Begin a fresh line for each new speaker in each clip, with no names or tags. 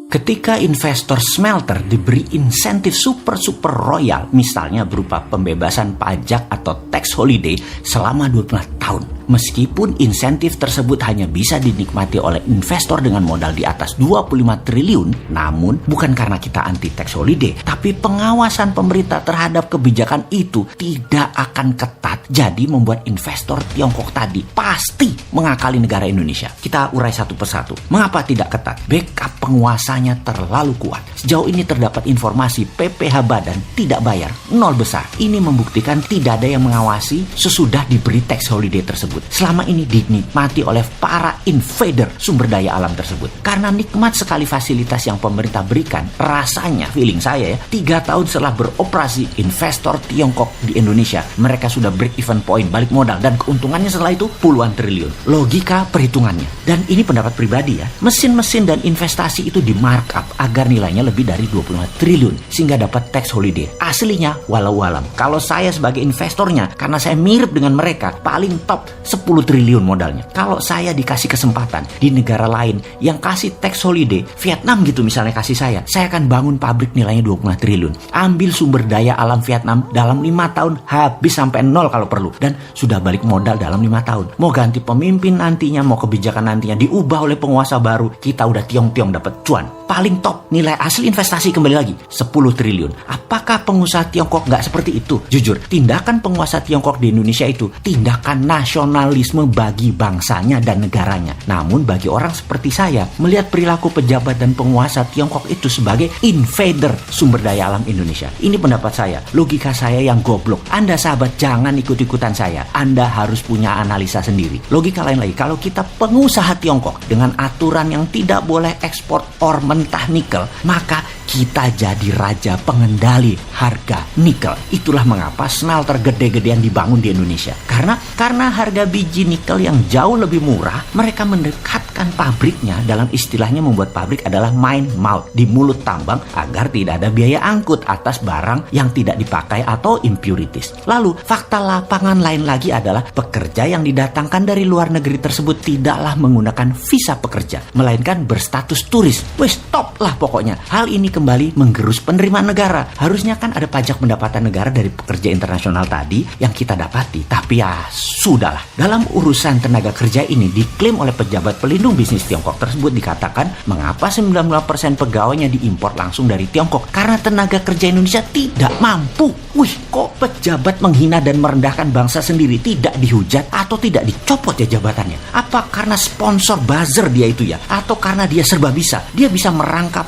Ketika investor smelter diberi insentif super royal, misalnya berupa pembebasan pajak atau tax holiday selama 12 tahun. Meskipun insentif tersebut hanya bisa dinikmati oleh investor dengan modal di atas 25 triliun, namun bukan karena kita anti tax holiday, tapi pengawasan pemerintah terhadap kebijakan itu tidak akan ketat. Jadi membuat investor Tiongkok tadi pasti mengakali negara Indonesia. Kita urai satu persatu. Mengapa tidak ketat? Backup penguasanya terlalu kuat. Sejauh ini terdapat informasi PPh Badan tidak bayar, nol besar. Ini membuktikan tidak ada yang mengawasi sesudah diberi tax holiday tersebut. Selama ini dinikmati oleh para invader sumber daya alam tersebut. Karena nikmat sekali fasilitas yang pemerintah berikan, rasanya, feeling saya ya, 3 tahun setelah beroperasi investor Tiongkok di Indonesia, mereka sudah break even point, balik modal, dan keuntungannya setelah itu puluhan triliun. Logika perhitungannya. Dan ini pendapat pribadi ya, mesin-mesin dan investasi itu di markup agar nilainya lebih dari 25 triliun sehingga dapat tax holiday. Aslinya walau alam. Kalau saya sebagai investornya, karena saya mirip dengan mereka, paling top 10 triliun modalnya. Kalau saya dikasih kesempatan di negara lain yang kasih tax holiday, Vietnam gitu misalnya kasih saya akan bangun pabrik nilainya 20 triliun. Ambil sumber daya alam Vietnam dalam 5 tahun habis sampai nol kalau perlu. Dan sudah balik modal dalam 5 tahun. Mau ganti pemimpin nantinya, mau kebijakan nantinya diubah oleh penguasa baru, kita udah tiong-tiong dapat cuan. Paling top nilai asli investasi kembali lagi 10 triliun. Apakah pengusaha Tiongkok nggak seperti itu? Jujur, tindakan penguasa Tiongkok di Indonesia itu tindakan nasionalisme bagi bangsanya dan negaranya. Namun bagi orang seperti saya, melihat perilaku pejabat dan penguasa Tiongkok itu sebagai invader sumber daya alam Indonesia. Ini pendapat saya, logika saya yang goblok. Anda sahabat jangan ikut-ikutan saya. Anda harus punya analisa sendiri. Logika lain lagi, kalau kita pengusaha Tiongkok dengan aturan yang tidak boleh ekspor ore mentah nikel, maka kita jadi raja pengendali harga nikel. Itulah mengapa smelter gede-gedean dibangun di Indonesia. Karena harga biji nikel yang jauh lebih murah, mereka mendekatkan pabriknya, dalam istilahnya membuat pabrik adalah mine mouth, di mulut tambang, agar tidak ada biaya angkut atas barang yang tidak dipakai atau impurities. Lalu fakta lapangan lain lagi adalah pekerja yang didatangkan dari luar negeri tersebut tidaklah menggunakan visa pekerja, melainkan berstatus turis. Wes top lah pokoknya. Hal ini kembali menggerus penerimaan negara. Harusnya kan ada pajak pendapatan negara dari pekerja internasional tadi yang kita dapati. Tapi ya sudahlah. Dalam urusan tenaga kerja ini diklaim oleh pejabat pelindung bisnis Tiongkok tersebut, dikatakan mengapa 95% pegawainya diimpor langsung dari Tiongkok? Karena tenaga kerja Indonesia tidak mampu. Wih, kok pejabat menghina dan merendahkan bangsa sendiri, tidak dihujat atau tidak dicopot ya jabatannya? Apa karena sponsor buzzer dia itu ya? Atau karena dia serba bisa? Dia bisa merangkap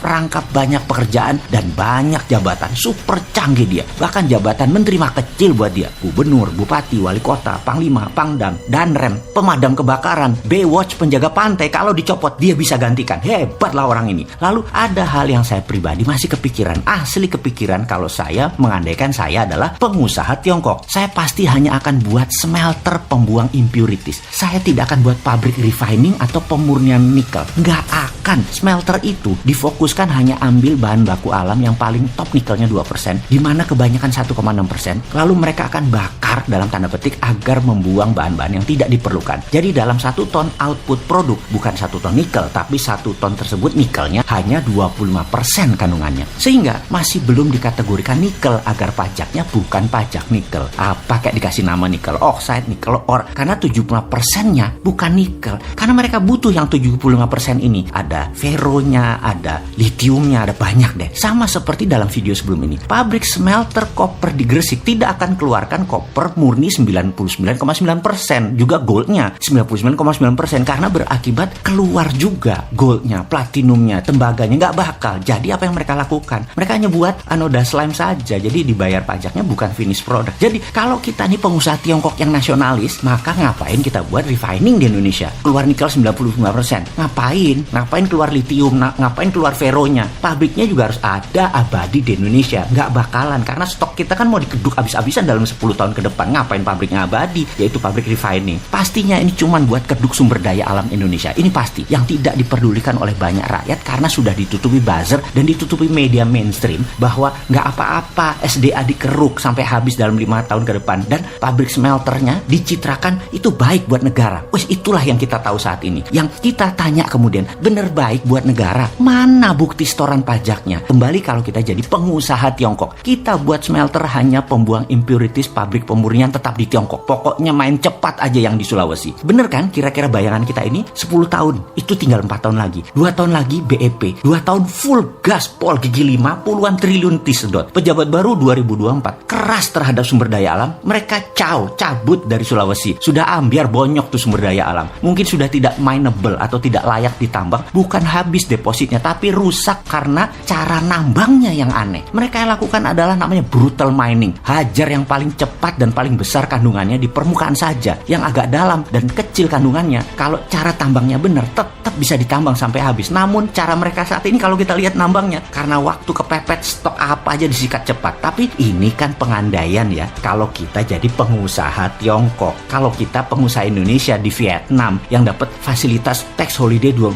banyak pekerjaan dan banyak jabatan. Super canggih dia. Bahkan jabatan menteri mah kecil buat dia. Gubernur, bupati, wali kota, panglima, pangdam, danrem, pemadam kebakaran, Baywatch, penjaga pantai. Kalau dicopot dia bisa gantikan. Hebatlah orang ini. Lalu ada hal yang saya pribadi masih kepikiran. Asli kepikiran kalau saya mengandaikan saya adalah pengusaha Tiongkok. Saya pasti hanya akan buat smelter pembuang impurities. Saya tidak akan buat pabrik refining atau pemurnian nikel. Nggak akan. Smelter itu difokuskan hanya ambil bahan baku alam yang paling top, nikelnya 2%, di mana kebanyakan 1,6%. Lalu mereka akan bakar dalam tanda petik agar membuang bahan-bahan yang tidak diperlukan. Jadi dalam 1 ton output produk, bukan 1 ton nikel, tapi 1 ton tersebut nikelnya hanya 25% kandungannya. Sehingga masih belum dikategorikan nikel agar pajaknya bukan pajak nikel. Apa kayak dikasih nama nikel oxide, nikel ore, karena 75%-nya bukan nikel. Karena mereka butuh yang 75% ini. Ada ferronya, ada litiumnya, ada banyak deh. Sama seperti dalam video sebelum ini. Pabrik smelter koper di Gresik tidak akan keluarkan koper murni 99,9%. Juga goldnya 99,9%. Karena berakibat keluar juga goldnya, platinumnya, tembaganya. Nggak bakal. Jadi apa yang mereka lakukan? Mereka hanya buat anoda slime saja. Jadi dibayar pajaknya bukan finish product. Jadi kalau kita nih pengusaha Tiongkok yang nasionalis, maka ngapain kita buat refining di Indonesia? Keluar nikel 95%. Ngapain keluar litium? Ngapain keluar ferronya? Pabriknya juga harus ada abadi di Indonesia. Nggak bakalan, karena stok kita kan mau dikeduk abis-abisan dalam 10 tahun ke depan. Ngapain pabriknya abadi? Yaitu pabrik refining. Pastinya ini cuman buat keduk sumber daya alam Indonesia. Ini pasti yang tidak diperdulikan oleh banyak rakyat karena sudah ditutupi buzzer dan ditutupi media mainstream bahwa nggak apa-apa SDA dikeruk sampai habis dalam 5 tahun ke depan, dan pabrik smelternya dicitrakan itu baik buat negara. Wes itulah yang kita tahu saat ini. Yang kita tanya kemudian, bener terbaik buat negara. Mana bukti setoran pajaknya? Kembali kalau kita jadi pengusaha Tiongkok, kita buat smelter hanya pembuang impurities, pabrik pemurnian tetap di Tiongkok. Pokoknya main cepat aja yang di Sulawesi. Bener kan kira-kira bayangan kita ini? 10 tahun, itu tinggal 4 tahun lagi. 2 tahun lagi BEP, 2 tahun full gaspol gigi 5 puluhan triliun sedot. Pejabat baru 2024, keras terhadap sumber daya alam, mereka cabut dari Sulawesi. Sudah ambiar bonyok tuh sumber daya alam. Mungkin sudah tidak mineable atau tidak layak ditambang. Bukan habis depositnya, tapi rusak karena cara nambangnya yang aneh. Mereka yang lakukan adalah namanya brutal mining. Hajar yang paling cepat dan paling besar kandungannya di permukaan saja. Yang agak dalam dan kecil kandungannya, kalau cara tambangnya benar, tetap bisa ditambang sampai habis. Namun cara mereka saat ini kalau kita lihat nambangnya, karena waktu kepepet, stok apa aja disikat cepat. Tapi ini kan pengandaian ya. Kalau kita jadi pengusaha Tiongkok, kalau kita pengusaha Indonesia di Vietnam yang dapat fasilitas tax holiday 2%,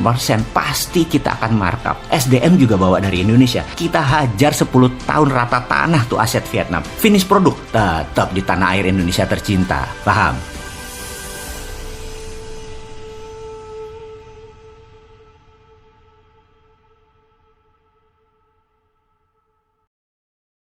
pasti kita akan markup. SDM juga bawa dari Indonesia. Kita hajar 10 tahun rata tanah tuh aset Vietnam. Finish produk tetap di tanah air Indonesia tercinta. Paham?